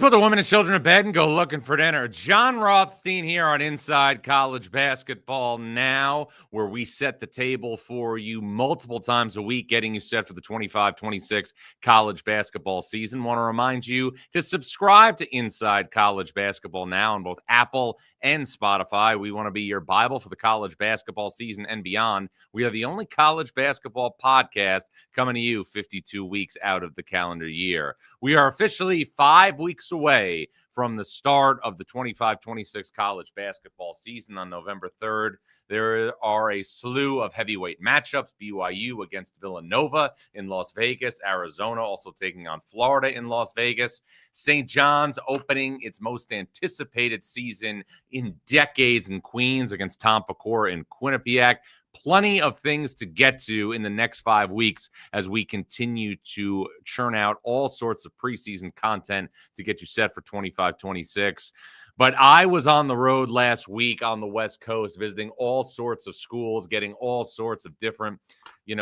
put the women and children to bed and go looking for dinner. John Rothstein here on Inside College Basketball Now, where we set the table for you multiple times a week, getting you set for the 25-26 college basketball season. Want to remind you to subscribe to Inside College Basketball Now on both Apple and Spotify. We want to be your Bible for the college basketball season and beyond. We are the only college basketball podcast coming to you 52 weeks out of the calendar year. We are officially 5 weeks away from the start of the 25-26 college basketball season on November 3rd. There are a slew of heavyweight matchups. BYU against Villanova in Las Vegas. Arizona also taking on Florida in Las Vegas. St. John's opening its most anticipated season in decades in Queens against Tom Pecora in Quinnipiac. Plenty of things to get to in the next 5 weeks as we continue to churn out all sorts of preseason content to get you set for 25-26. But I was on the road last week on the West Coast visiting all sorts of schools, getting all sorts of different,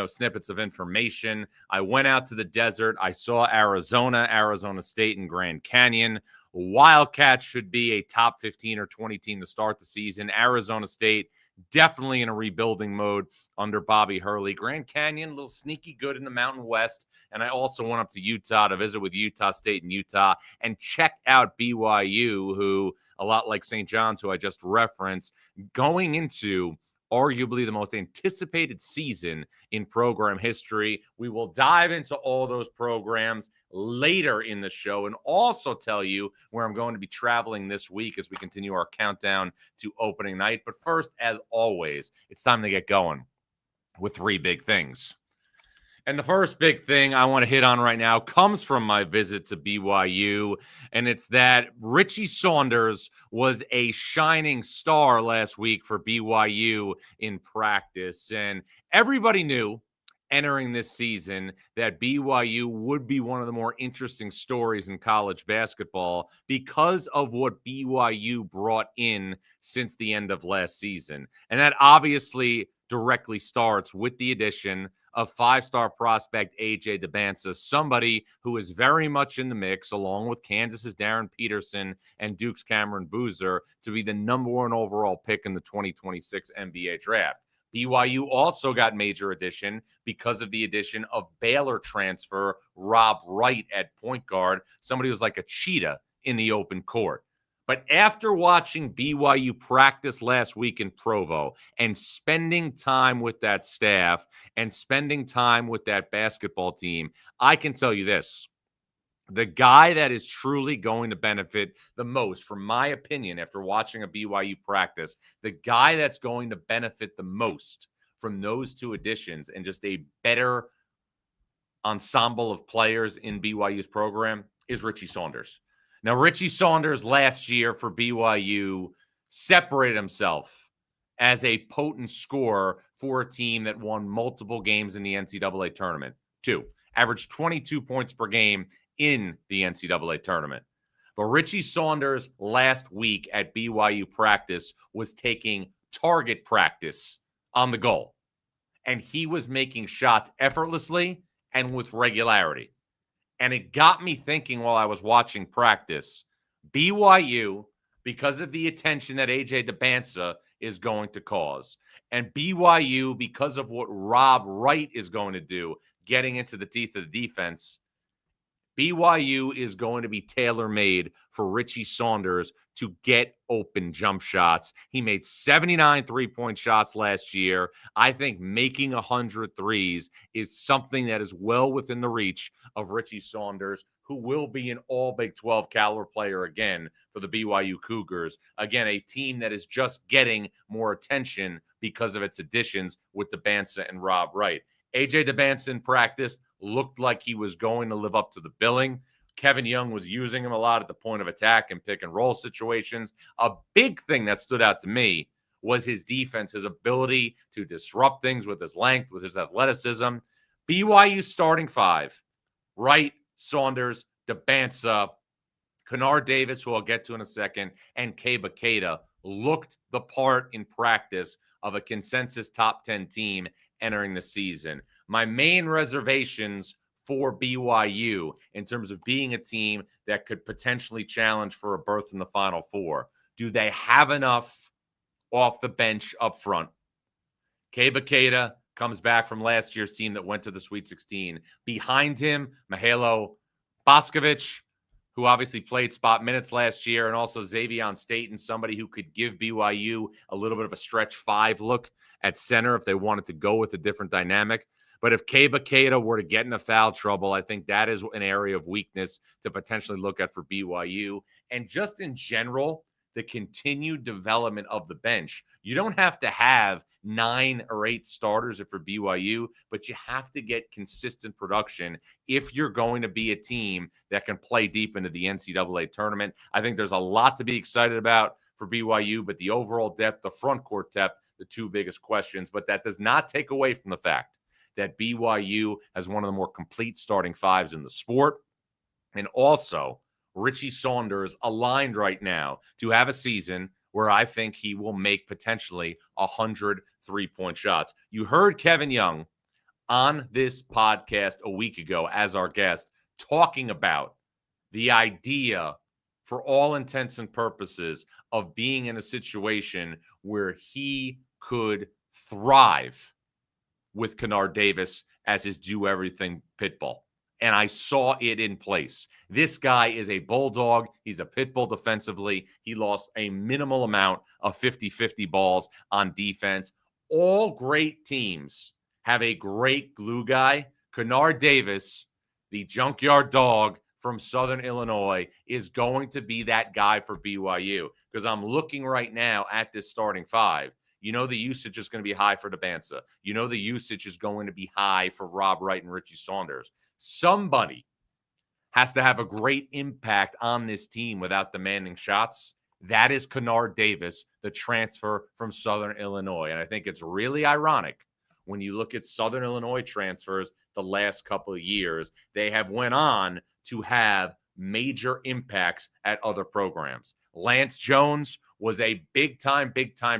snippets of information. I went out to the desert. I saw Arizona State, and Grand Canyon. Wildcats should be a top 15 or 20 team to start the season. Arizona State definitely in a rebuilding mode under Bobby Hurley. Grand Canyon, a little sneaky good in the Mountain West. And I also went up to Utah to visit with Utah State and Utah and check out BYU, who, a lot like St. John's, who I just referenced, going into arguably the most anticipated season in program history. We will dive into all those programs later in the show and also tell you where I'm going to be traveling this week as we continue our countdown to opening night. But first, as always, it's time to get going with 3 big things. And the first big thing I want to hit on right now comes from my visit to BYU, and it's that Richie Saunders was a shining star last week for BYU in practice. And everybody knew entering this season that BYU would be one of the more interesting stories in college basketball because of what BYU brought in since the end of last season. And that obviously directly starts with the addition of 5-star prospect A.J. Debance, somebody who is very much in the mix, along with Kansas's Darren Peterson and Duke's Cameron Boozer, to be the number 1 overall pick in the 2026 NBA draft. BYU also got major addition because of the addition of Baylor transfer Rob Wright at point guard, somebody who's like a cheetah in the open court. But after watching BYU practice last week in Provo and spending time with that staff and spending time with that basketball team, I can tell you this. The guy that is truly going to benefit the most, from my opinion, after watching a BYU practice, the guy that's going to benefit the most from those 2 additions and just a better ensemble of players in BYU's program is Richie Saunders. Now, Richie Saunders last year for BYU separated himself as a potent scorer for a team that won multiple games in the NCAA tournament. 2, averaged 22 points per game in the NCAA tournament. But Richie Saunders last week at BYU practice was taking target practice on the goal. And he was making shots effortlessly and with regularity. And it got me thinking while I was watching practice, BYU, because of the attention that A.J. Debance is going to cause, and BYU, because of what Rob Wright is going to do, getting into the teeth of the defense, BYU is going to be tailor-made for Richie Saunders to get open jump shots. He made 79 three-point shots last year. I think making 100 threes is something that is well within the reach of Richie Saunders, who will be an all Big 12 caliber player again for the BYU Cougars. Again, a team that is just getting more attention because of its additions with Debance and Rob Wright. A.J. Debance in practice looked like he was going to live up to the billing. Kevin Young was using him a lot at the point of attack and pick and roll situations. A big thing that stood out to me was his defense, his ability to disrupt things with his length, with his athleticism. BYU starting 5, Wright, Saunders, Debance, Kennard Davis, who I'll get to in a second, and Keba Keita looked the part in practice of a consensus top 10 team entering the season. My main reservations for BYU in terms of being a team that could potentially challenge for a berth in the Final Four? Do they have enough off the bench up front? Keba Keita comes back from last year's team that went to the Sweet 16. Behind him, Mihailo Boskovic, who obviously played spot minutes last year, and also Xavier Staten, somebody who could give BYU a little bit of a stretch five look at center if they wanted to go with a different dynamic. But if Keba Keita were to get into foul trouble, I think that is an area of weakness to potentially look at for BYU. And just in general, the continued development of the bench. You don't have to have 9 or 8 starters for BYU, but you have to get consistent production if you're going to be a team that can play deep into the NCAA tournament. I think there's a lot to be excited about for BYU, but the overall depth, the front court depth, the two biggest questions. But that does not take away from the fact that BYU has one of the more complete starting fives in the sport. And also, Richie Saunders aligned right now to have a season where I think he will make potentially 100 3-point shots. You heard Kevin Young on this podcast a week ago as our guest talking about the idea, for all intents and purposes, of being in a situation where he could thrive with Kennard Davis as his do-everything pit bull. And I saw it in place. This guy is a bulldog. He's a pit bull defensively. He lost a minimal amount of 50-50 balls on defense. All great teams have a great glue guy. Kennard Davis, the junkyard dog from Southern Illinois, is going to be that guy for BYU, because I'm looking right now at this starting five. You know the usage is going to be high for Debansa. You know the usage is going to be high for Rob Wright and Richie Saunders. Somebody has to have a great impact on this team without demanding shots. That is Kennard Davis, the transfer from Southern Illinois. And I think it's really ironic when you look at Southern Illinois transfers the last couple of years. They have went on to have major impacts at other programs. Lance Jones was a big-time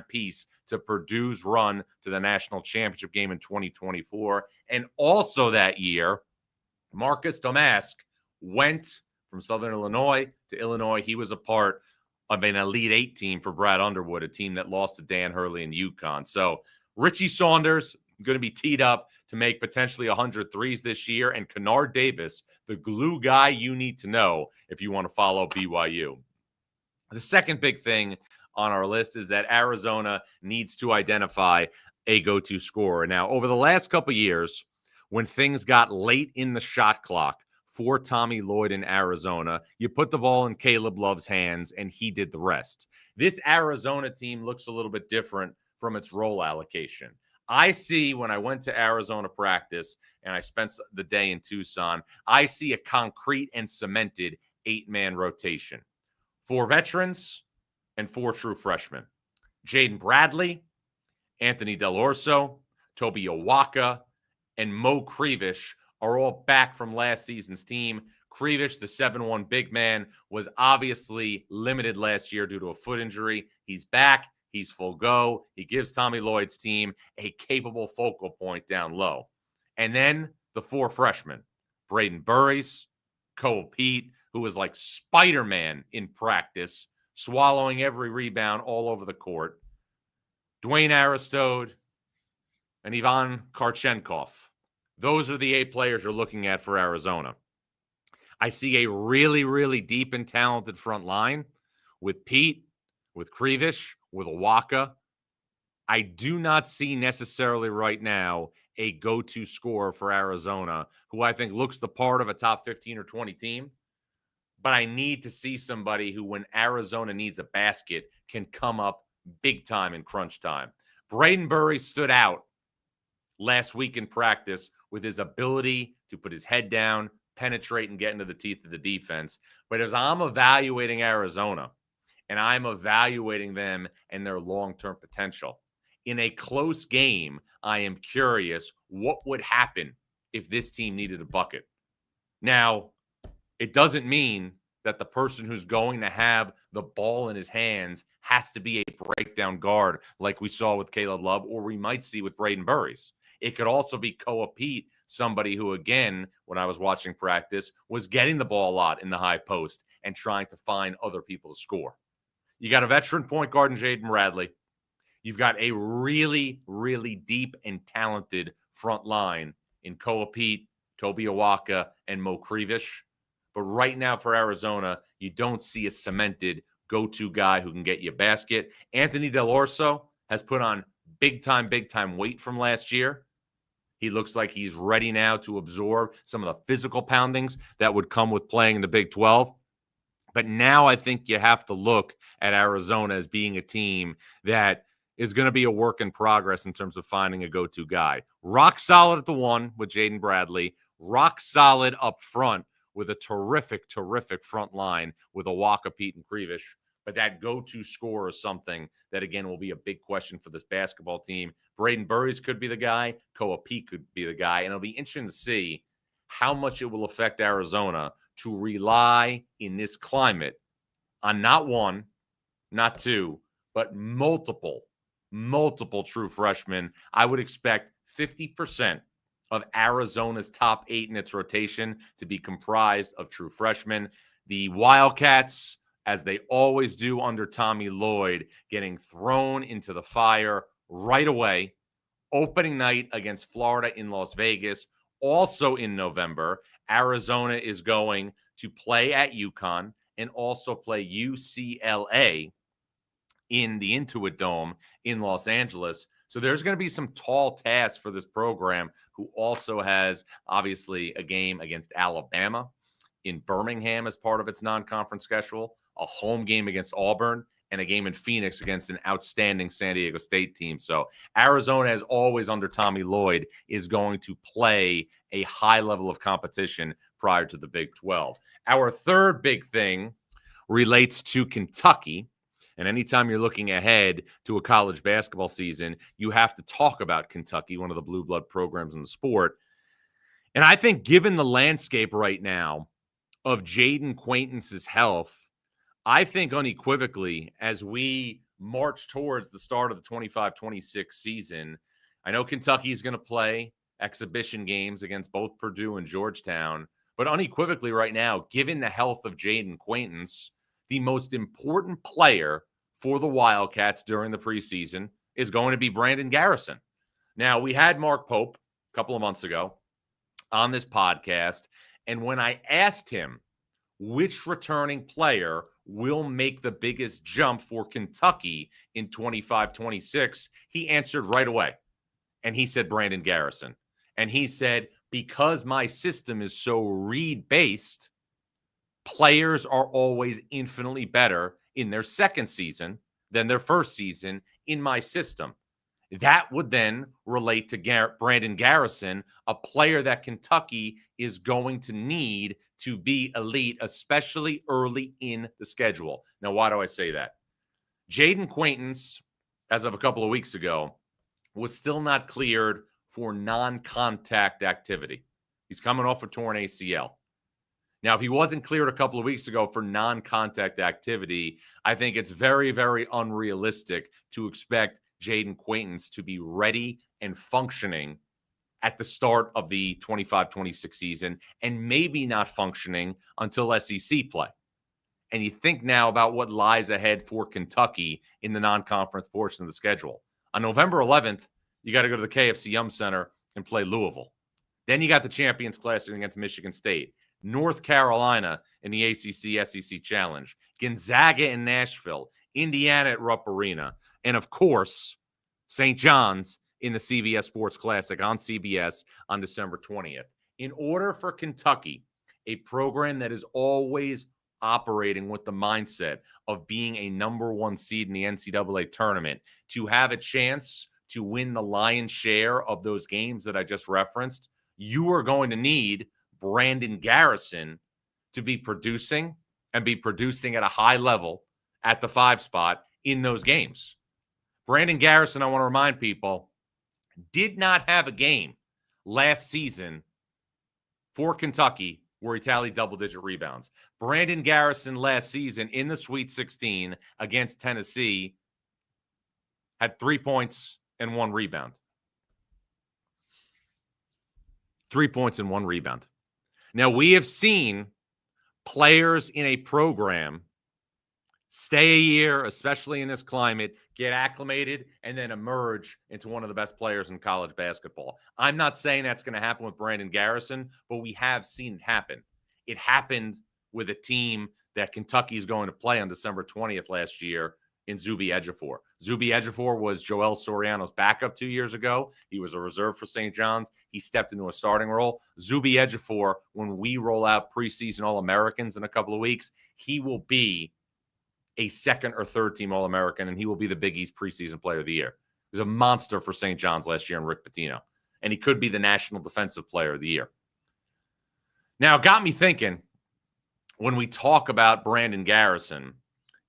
piece to Purdue's run to the national championship game in 2024. And also that year, Marcus Domask went from Southern Illinois to Illinois. He was a part of an Elite Eight team for Brad Underwood, a team that lost to Dan Hurley and UConn. So Richie Saunders going to be teed up to make potentially 100 threes this year. And Kennard Davis, the glue guy you need to know if you want to follow BYU. The second big thing on our list is that Arizona needs to identify a go-to scorer. Now, over the last couple of years, when things got late in the shot clock for Tommy Lloyd in Arizona, you put the ball in Caleb Love's hands, and he did the rest. This Arizona team looks a little bit different from its role allocation. I see, when I went to Arizona practice and I spent the day in Tucson, I see a concrete and cemented 8-man rotation. 4 veterans and 4 true freshmen. Jaden Bradley, Anthony Del Orso, Toby Owaka, and Mo Krevish are all back from last season's team. Krevish, the 7'1" big man, was obviously limited last year due to a foot injury. He's back. He's full go. He gives Tommy Lloyd's team a capable focal point down low. And then the 4 freshmen, Braden Burries, Cole Pete, who was like Spider-Man in practice, swallowing every rebound all over the court, Dwayne Aristode, and Ivan Karchenkov. Those are the 8 players you're looking at for Arizona. I see a really, really deep and talented front line with Pete, with Krevish, with Owaka. I do not see necessarily right now a go-to scorer for Arizona who I think looks the part of a top 15 or 20 team. But I need to see somebody who, when Arizona needs a basket, can come up big time in crunch time. Braden Burry stood out last week in practice with his ability to put his head down, penetrate, and get into the teeth of the defense. But as I'm evaluating Arizona, and I'm evaluating them and their long-term potential, in a close game, I am curious what would happen if this team needed a bucket. Now, it doesn't mean that the person who's going to have the ball in his hands has to be a breakdown guard like we saw with Caleb Love, or we might see with Braden Burries. It could also be Koa Pete, somebody who, again, when I was watching practice, was getting the ball a lot in the high post and trying to find other people to score. You got a veteran point guard in Jaden Bradley. You've got a really, really deep and talented front line in Koa Pete, Toby Awaka, and Mo Krivish. But right now for Arizona, you don't see a cemented go-to guy who can get you a basket. Anthony Del Orso has put on big time weight from last year. He looks like he's ready now to absorb some of the physical poundings that would come with playing in the Big 12. But now I think you have to look at Arizona as being a team that is going to be a work in progress in terms of finding a go-to guy. Rock solid at the one with Jaden Bradley. Rock solid up front with a terrific front line with Awaka, Pete, and Krivish. But that go-to scorer is something that, again, will be a big question for this basketball team. Braden Burries could be the guy. Koa Pete could be the guy. And it'll be interesting to see how much it will affect Arizona to rely in this climate on not one, not two, but multiple true freshmen. I would expect 50% of Arizona's top 8 in its rotation to be comprised of true freshmen. The Wildcats, as they always do under Tommy Lloyd, getting thrown into the fire right away. Opening night against Florida in Las Vegas. Also in November, Arizona is going to play at UConn and also play UCLA in the Intuit Dome in Los Angeles. So there's going to be some tall tasks for this program, who also has, obviously, a game against Alabama in Birmingham as part of its non-conference schedule, a home game against Auburn, and a game in Phoenix against an outstanding San Diego State team. So Arizona, as always under Tommy Lloyd, is going to play a high level of competition prior to the Big 12. Our third big thing relates to Kentucky. And anytime you're looking ahead to a college basketball season, you have to talk about Kentucky, one of the blue blood programs in the sport. And I think given the landscape right now of Jaden Quaintance's health, I think unequivocally, as we march towards the start of the 25-26 season, I know Kentucky is going to play exhibition games against both Purdue and Georgetown, but unequivocally right now, given the health of Jaden Quaintance, the most important player for the Wildcats during the preseason is going to be Brandon Garrison. Now, we had Mark Pope a couple of months ago on this podcast, and when I asked him which returning player will make the biggest jump for Kentucky in 25-26, he answered right away. And he said Brandon Garrison. And he said, because my system is so read-based, players are always infinitely better in their second season than their first season in my system. That would then relate to Brandon Garrison, a player that Kentucky is going to need to be elite, especially early in the schedule. Now, why do I say that? Jaden Quaintance, as of a couple of weeks ago, was still not cleared for non-contact activity. He's coming off a torn ACL. Now, if he wasn't cleared a couple of weeks ago for non-contact activity, I think it's very, very unrealistic to expect Jaden Quaintance to be ready and functioning at the start of the 25-26 season, and maybe not functioning until SEC play. And you think now about what lies ahead for Kentucky in the non-conference portion of the schedule. On November 11th, you got to go to the KFC Yum Center and play Louisville. Then you got the Champions Classic against Michigan State, North Carolina in the ACC SEC Challenge, Gonzaga in Nashville, Indiana at Rupp Arena, and of course, St. John's in the CBS Sports Classic on CBS on December 20th. In order for Kentucky, a program that is always operating with the mindset of being a number one seed in the NCAA tournament, to have a chance to win the lion's share of those games that I just referenced, you are going to need Brandon Garrison to be producing and be producing at a high level at the 5 spot in those games. Brandon Garrison, I want to remind people, did not have a game last season for Kentucky where he tallied double-digit rebounds. Brandon Garrison last season in the Sweet 16 against Tennessee had 3 points and 1 rebound. 3 points and 1 rebound. Now, we have seen players in a program stay a year, especially in this climate, get acclimated, and then emerge into one of the best players in college basketball. I'm not saying that's going to happen with Brandon Garrison, but we have seen it happen. It happened with a team that Kentucky is going to play on December 20th last year in Zuby Ejiofor. Zuby Ejiofor was Joel Soriano's backup 2 years ago. He was a reserve for St. John's. He stepped into a starting role. Zuby Ejiofor, when we roll out preseason All-Americans in a couple of weeks, he will be a second or third team All-American, and he will be the Big East preseason player of the year. He was a monster for St. John's last year in Rick Pitino, and he could be the national defensive player of the year. Now, it got me thinking, when we talk about Brandon Garrison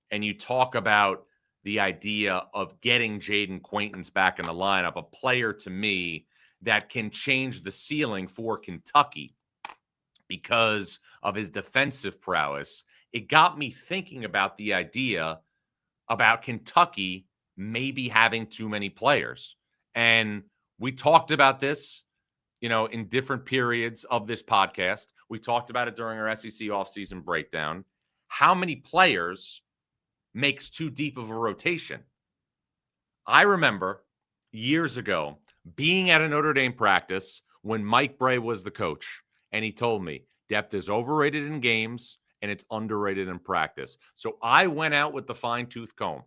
and you talk about the idea of getting Jaden Quaintance back in the lineup, a player to me that can change the ceiling for Kentucky because of his defensive prowess, it got me thinking about the idea about Kentucky maybe having too many players. And we talked about this, in different periods of this podcast. We talked about it during our SEC offseason breakdown. How many players makes too deep of a rotation? I remember years ago being at a Notre Dame practice when Mike Bray was the coach, and he told me depth is overrated in games and it's underrated in practice. So I went out with the fine-tooth comb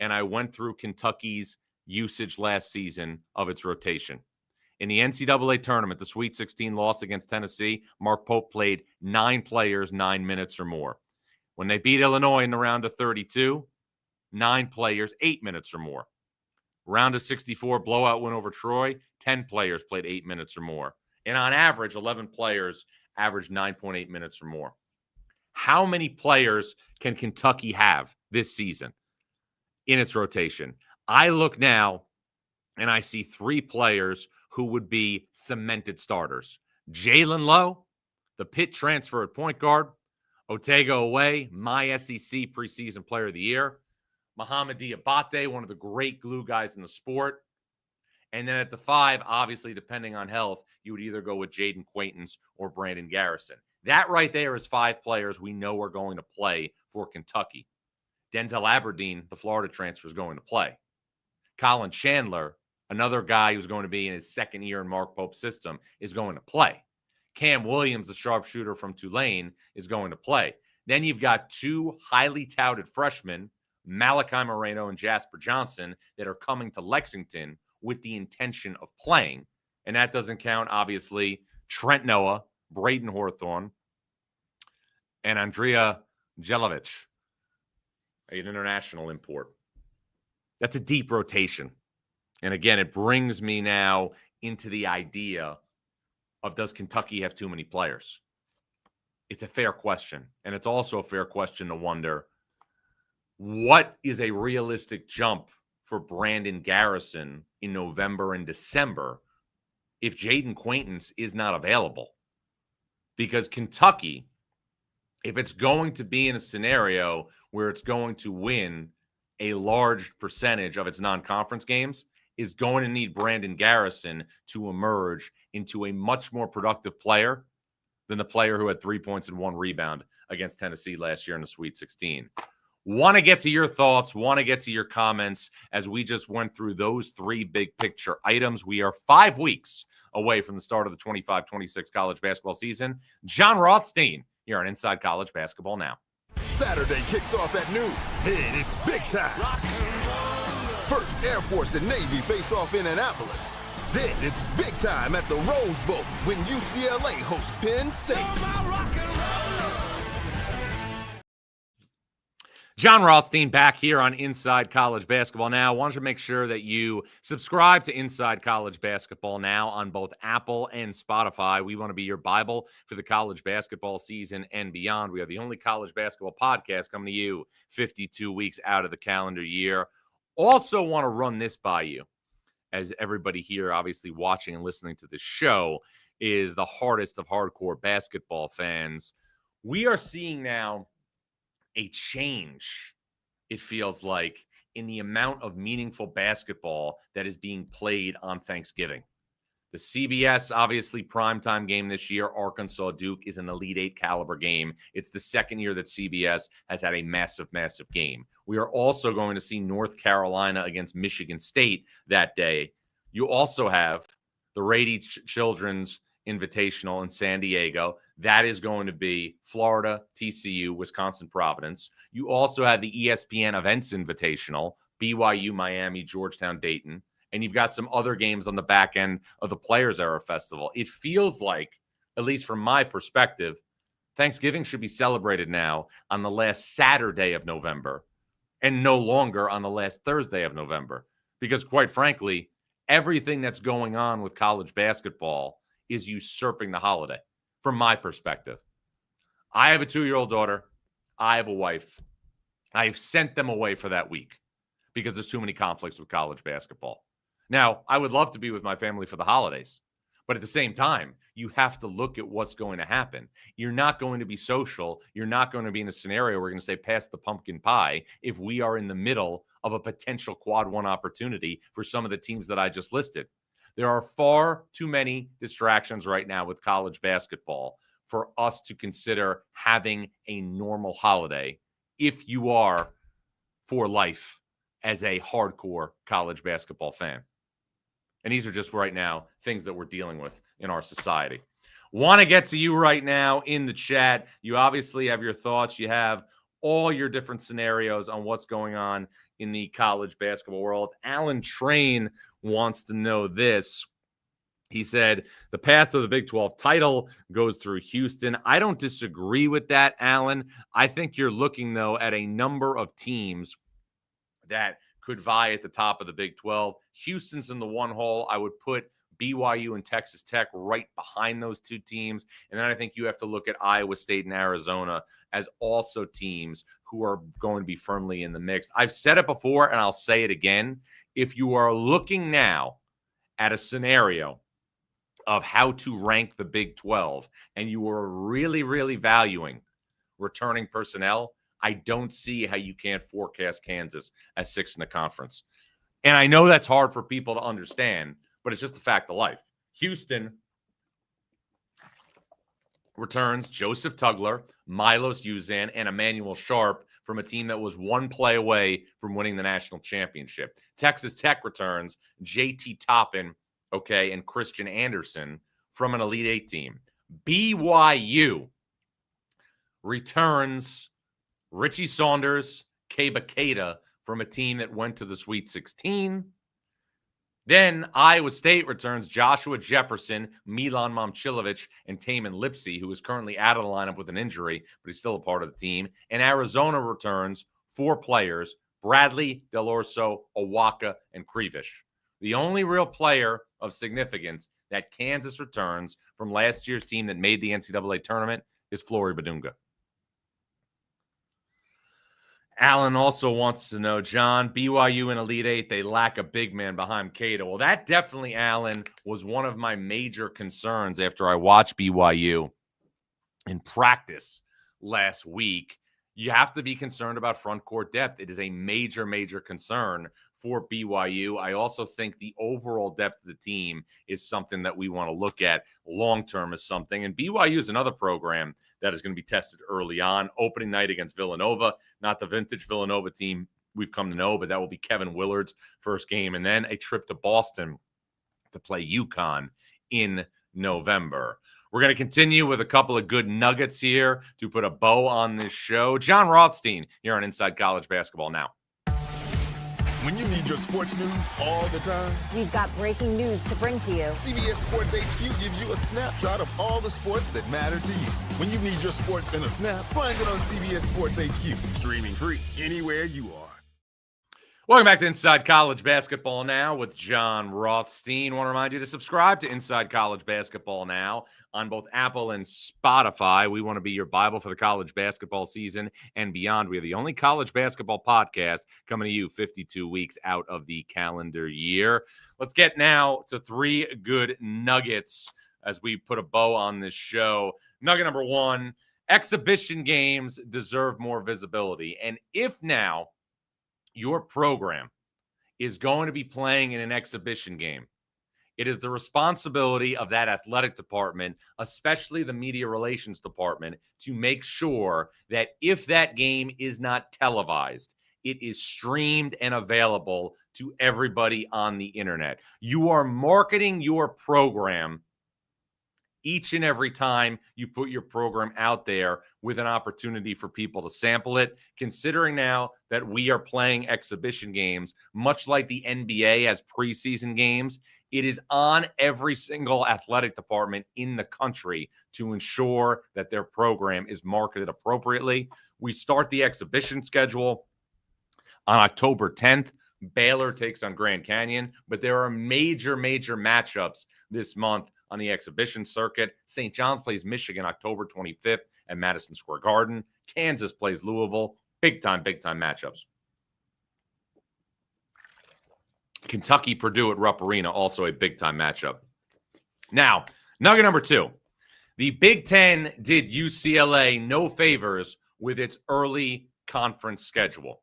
and I went through Kentucky's usage last season of its rotation. In the NCAA tournament, the Sweet 16 loss against Tennessee, Mark Pope played 9 players 9 minutes or more. When they beat Illinois in the round of 32, 9 players 8 minutes or more. Round of 64 blowout win over Troy, 10 players played 8 minutes or more. And on average, 11 players averaged 9.8 minutes or more. How many players can Kentucky have this season in its rotation? I look now and I see 3 players who would be cemented starters. Jalen Lowe, the Pitt transfer at point guard. Otego Away, my SEC preseason player of the year. Mohamed Diabate, one of the great glue guys in the sport. And then at the 5, obviously, depending on health, you would either go with Jaden Quaintance or Brandon Garrison. That right there is 5 players we know are going to play for Kentucky. Denzel Aberdeen, the Florida transfer, is going to play. Colin Chandler, another guy who's going to be in his second year in Mark Pope's system, is going to play. Cam Williams, the sharpshooter from Tulane, is going to play. Then you've got 2 highly touted freshmen, Malachi Moreno and Jasper Johnson, that are coming to Lexington with the intention of playing. And that doesn't count, obviously, Trent Noah, Braden Hawthorne, and Andrea Jelovic, an international import. That's a deep rotation. And again, it brings me now into the idea of, does Kentucky have too many players? It's a fair question. And it's also a fair question to wonder, what is a realistic jump for Brandon Garrison in November and December if Jaden Quaintance is not available? Because Kentucky, if it's going to be in a scenario where it's going to win a large percentage of its non-conference games, is going to need Brandon Garrison to emerge into a much more productive player than the player who had 3 points and 1 rebound against Tennessee last year in the Sweet 16. Want to get to your thoughts, want to get to your comments as we just went through those 3 big picture items. We are 5 weeks away from the start of the 25-26 college basketball season. John Rothstein here on Inside College Basketball Now. Saturday kicks off at noon, and it's big time. First, Air Force and Navy face off in Annapolis. Then it's big time at the Rose Bowl when UCLA hosts Penn State. John Rothstein back here on Inside College Basketball Now. I wanted to make sure that you subscribe to Inside College Basketball Now on both Apple and Spotify. We want to be your Bible for the college basketball season and beyond. We are the only college basketball podcast coming to you 52 weeks out of the calendar year. Also want to run this by you, as everybody here obviously watching and listening to this show is the hardest of hardcore basketball fans. We are seeing now a change, it feels like, in the amount of meaningful basketball that is being played on Thanksgiving. The CBS, obviously, primetime game this year, Arkansas Duke, is an Elite Eight caliber game. It's the second year that CBS has had a massive, massive game. We are also going to see North Carolina against Michigan State that day. You also have the Rady Children's Invitational in San Diego. That is going to be Florida, TCU, Wisconsin, Providence. You also have the ESPN Events Invitational, BYU, Miami, Georgetown, Dayton. And you've got some other games on the back end of the Players Era Festival. It feels like, at least from my perspective, Thanksgiving should be celebrated now on the last Saturday of November and no longer on the last Thursday of November. Because quite frankly, everything that's going on with college basketball is usurping the holiday, from my perspective. I have a 2-year-old daughter. I have a wife. I have sent them away for that week because there's too many conflicts with college basketball. Now, I would love to be with my family for the holidays, but at the same time, you have to look at what's going to happen. You're not going to be social. You're not going to be in a scenario where we're going to say, pass the pumpkin pie if we are in the middle of a potential quad one opportunity for some of the teams that I just listed. There are far too many distractions right now with college basketball for us to consider having a normal holiday if you are for life as a hardcore college basketball fan. And these are just right now things that we're dealing with in our society. Want to get to you right now in the chat. You obviously have your thoughts. You have all your different scenarios on what's going on in the college basketball world. Alan Train wants to know this. He said, the path to the Big 12 title goes through Houston. I don't disagree with that, Alan. I think you're looking, though, at a number of teams that could vie at the top of the Big 12. Houston's in the one hole. I would put BYU and Texas Tech right behind those two teams. And then I think you have to look at Iowa State and Arizona as also teams who are going to be firmly in the mix. I've said it before, and I'll say it again. If you are looking now at a scenario of how to rank the Big 12, and you are really, really valuing returning personnel, I don't see how you can't forecast Kansas as 6th in the conference. And I know that's hard for people to understand, but it's just a fact of life. Houston returns Joseph Tugler, Milos Uzan, and Emmanuel Sharp from a team that was one play away from winning the national championship. Texas Tech returns JT Toppin, and Christian Anderson from an Elite Eight team. BYU returns Richie Saunders, Keba Keita from a team that went to the Sweet 16. Then Iowa State returns Joshua Jefferson, Milan Momcilovic, and Taman Lipsey, who is currently out of the lineup with an injury, but he's still a part of the team. And Arizona returns 4 players, Bradley, Del Orso, Owaka, and Krivish. The only real player of significance that Kansas returns from last year's team that made the NCAA tournament is Flory Badunga. Alan also wants to know, John, BYU in Elite Eight, they lack a big man behind Keita. Well, that definitely, Alan, was one of my major concerns after I watched BYU in practice last week. You have to be concerned about front court depth. It is a major, major concern for BYU. I also think the overall depth of the team is something that we want to look at long-term as something. And BYU is another program that is going to be tested early on. Opening night against Villanova, not the vintage Villanova team we've come to know, but that will be Kevin Willard's first game. And then a trip to Boston to play UConn in November. We're going to continue with a couple of good nuggets here to put a bow on this show. John Rothstein here on Inside College Basketball Now. When you need your sports news all the time, we've got breaking news to bring to you. CBS Sports HQ gives you a snapshot of all the sports that matter to you. When you need your sports in a snap, find it on CBS Sports HQ, streaming free anywhere you are. Welcome back to Inside College Basketball Now with John Rothstein. Want to remind you to subscribe to Inside College Basketball Now on both Apple and Spotify. We want to be your Bible for the college basketball season and beyond. We are the only college basketball podcast coming to you 52 weeks out of the calendar year. Let's get now to 3 good nuggets as we put a bow on this show. Nugget number 1, exhibition games deserve more visibility. And if now your program is going to be playing in an exhibition game, It is the responsibility of that athletic department, especially the media relations department, to make sure that if that game is not televised, it is streamed and available to everybody on the internet. You are marketing your program each and every time you put your program out there with an opportunity for people to sample it. Considering now that we are playing exhibition games, much like the NBA has preseason games, it is on every single athletic department in the country to ensure that their program is marketed appropriately. We start the exhibition schedule on October 10th. Baylor takes on Grand Canyon, but there are major matchups this month on the exhibition circuit. St. John's plays Michigan October 25th at Madison Square Garden. Kansas plays Louisville. Big time matchups. Kentucky, Purdue at Rupp Arena, also a big-time matchup. Now, nugget number 2. The Big Ten did UCLA no favors with its early conference schedule.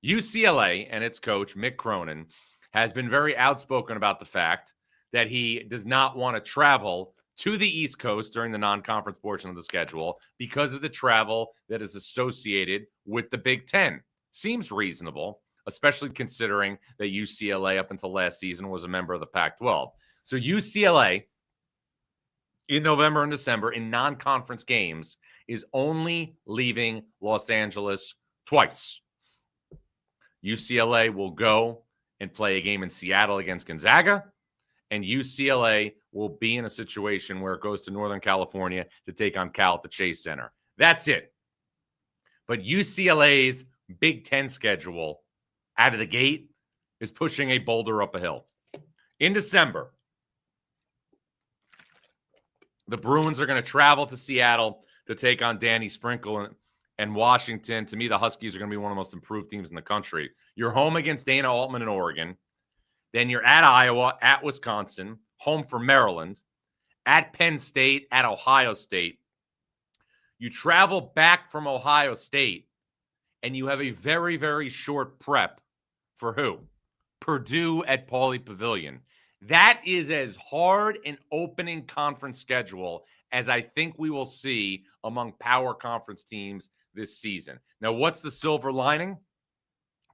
UCLA and its coach, Mick Cronin, has been very outspoken about the fact that he does not want to travel to the East Coast during the non-conference portion of the schedule because of the travel that is associated with the Big Ten. Seems reasonable, especially considering that UCLA up until last season was a member of the Pac-12. So UCLA in November and December in non-conference games is only leaving Los Angeles twice. UCLA will go and play a game in Seattle against Gonzaga, and UCLA will be in a situation where it goes to Northern California to take on Cal at the Chase Center. That's it. But UCLA's Big Ten schedule out of the gate is pushing a boulder up a hill. In December, the Bruins are going to travel to Seattle to take on Danny Sprinkle and Washington. To me, the Huskies are going to be one of the most improved teams in the country. You're home against Dana Altman in Oregon. Then you're at Iowa, at Wisconsin, home for Maryland, at Penn State, at Ohio State. You travel back from Ohio State, and you have a very short prep for who? Purdue at Pauley Pavilion. That is as hard an opening conference schedule as I think we will see among power conference teams this season. Now, what's the silver lining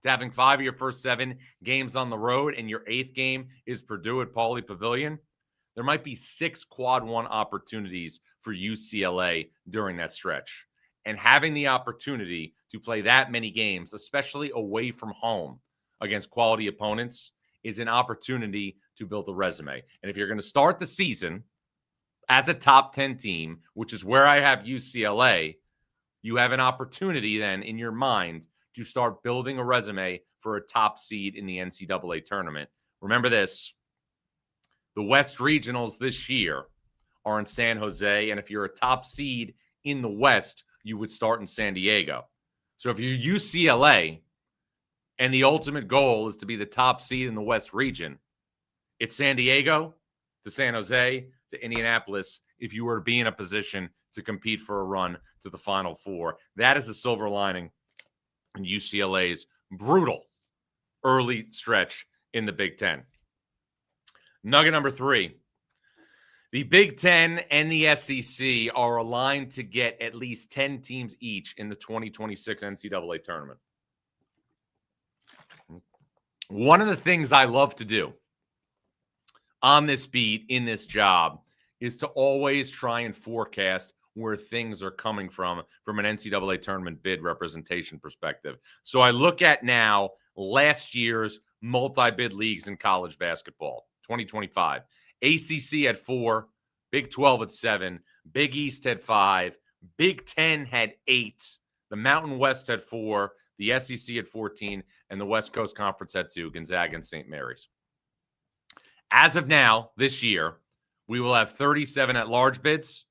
to having 5 of your first 7 games on the road and your 8th game is Purdue at Pauley Pavilion? There might be 6 quad 1 opportunities for UCLA during that stretch. And having the opportunity to play that many games, especially away from home against quality opponents, is an opportunity to build a resume. And if you're going to start the season as a top 10 team, which is where I have UCLA, you have an opportunity then in your mind to start building a resume for a top seed in the NCAA tournament. Remember this, the West Regionals this year are in San Jose, and if you're a top seed in the West, you would start in San Diego. So if you're UCLA and the ultimate goal is to be the top seed in the West region, it's San Diego to San Jose to Indianapolis if you were to be in a position to compete for a run to the Final Four. That is the silver lining in UCLA's brutal early stretch in the Big Ten. Nugget number 3. The Big Ten and the SEC are aligned to get at least 10 teams each in the 2026 NCAA tournament. One of the things I love to do on this beat, in this job, is to always try and forecast where things are coming from an NCAA tournament bid representation perspective. So I look at now last year's multi-bid leagues in college basketball, 2025. ACC had 4, Big 12 had 7, Big East had 5, Big 10 had 8, the Mountain West had 4, the SEC had 14, and the West Coast Conference had 2, Gonzaga and St. Mary's. As of now, this year, we will have 37 at-large bids,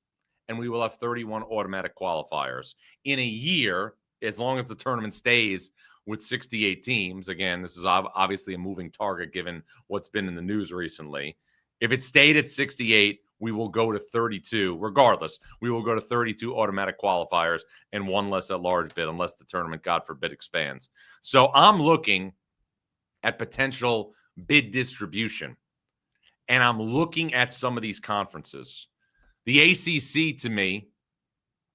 and we will have 31 automatic qualifiers. In a year, as long as the tournament stays with 68 teams, again, this is obviously a moving target given what's been in the news recently. If it stayed at 68, we will go to 32. Regardless, we will go to 32 automatic qualifiers and 1 less at-large bid unless the tournament, God forbid, expands. So I'm looking at potential bid distribution. and I'm looking at some of these conferences. The ACC, to me,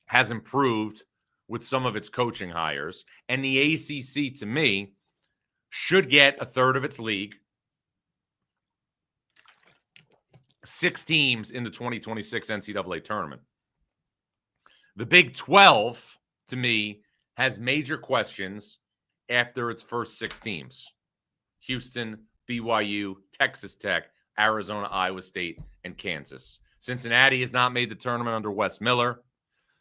has improved with some of its coaching hires, and the ACC, to me, should get a third of its league. 6 teams in the 2026 NCAA tournament. The Big 12, to me, has major questions after its first 6 teams. Houston, BYU, Texas Tech, Arizona, Iowa State, and Kansas. Cincinnati has not made the tournament under Wes Miller.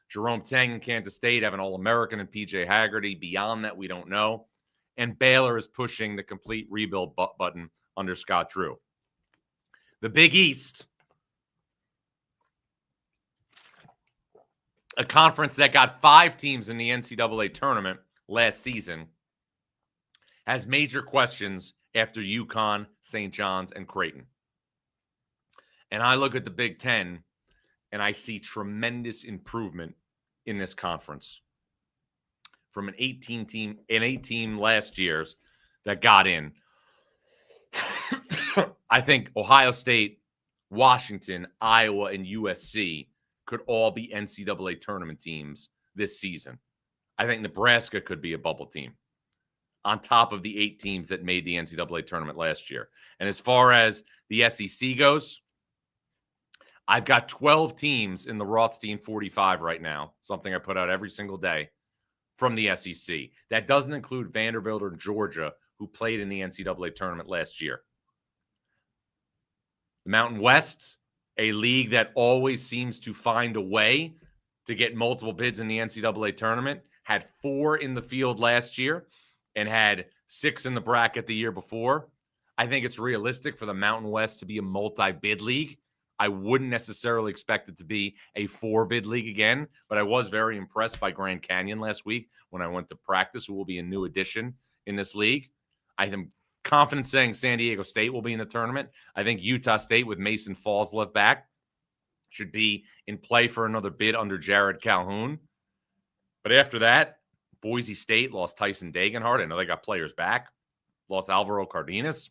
Jerome Tang and Kansas State have an All-American and PJ Haggerty. Beyond that, we don't know. And Baylor is pushing the complete rebuild button under Scott Drew. The Big East, a conference that got 5 teams in the NCAA tournament last season, has major questions after UConn, St. John's, and Creighton. And I look at the Big Ten, and I see tremendous improvement in this conference. From an 8-team last year's that got in. I think Ohio State, Washington, Iowa, and USC could all be NCAA tournament teams this season. I think Nebraska could be a bubble team on top of the 8 teams that made the NCAA tournament last year. And as far as the SEC goes, I've got 12 teams in the Rothstein 45 right now, something I put out every single day from the SEC. That doesn't include Vanderbilt or Georgia, who played in the NCAA tournament last year. The Mountain West, a league that always seems to find a way to get multiple bids in the NCAA tournament, had 4 in the field last year and had 6 in the bracket the year before. I think it's realistic for the Mountain West to be a multi-bid league. I wouldn't necessarily expect it to be a 4-bid league again, but I was very impressed by Grand Canyon last week when I went to practice, who will be a new addition in this league. I am confident saying San Diego State will be in the tournament. I think Utah State, with Mason Falls left back, should be in play for another bid under Jared Calhoun. But after that, Boise State lost Tyson Dagenhart. I know they got players back. Lost Alvaro Cardenas.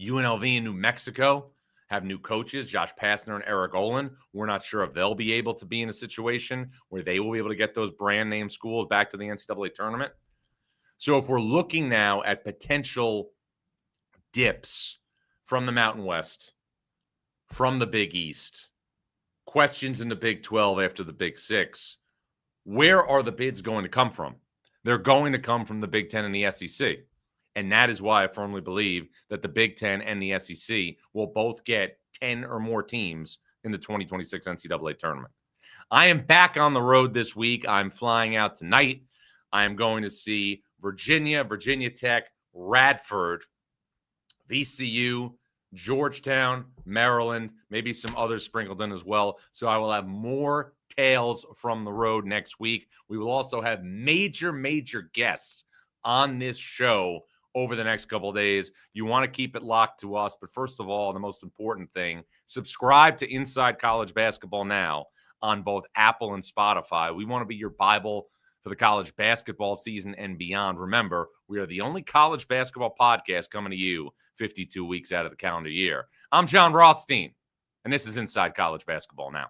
UNLV in New Mexico have new coaches, Josh Pastner and Eric Olin. We're not sure if they'll be able to be in a situation where they will be able to get those brand name schools back to the NCAA tournament. So if we're looking now at potential dips from the Mountain West, from the Big East, questions in the Big 12 after the Big 6, where are the bids going to come from? They're going to come from the Big 10 and the SEC. And that is why I firmly believe that the Big 10 and the SEC will both get 10 or more teams in the 2026 NCAA tournament. I am back on the road this week. I'm flying out tonight. I am going to see Virginia, Virginia Tech, Radford, VCU, Georgetown, Maryland, maybe some others sprinkled in as well. So I will have more tales from the road next week. We will also have major guests on this show over the next couple of days. You want to keep it locked to us. But first of all, the most important thing, subscribe to Inside College Basketball Now on both Apple and Spotify. We want to be your Bible for the college basketball season and beyond. Remember, we are the only college basketball podcast coming to you 52 weeks out of the calendar year. I'm John Rothstein, and this is Inside College Basketball Now.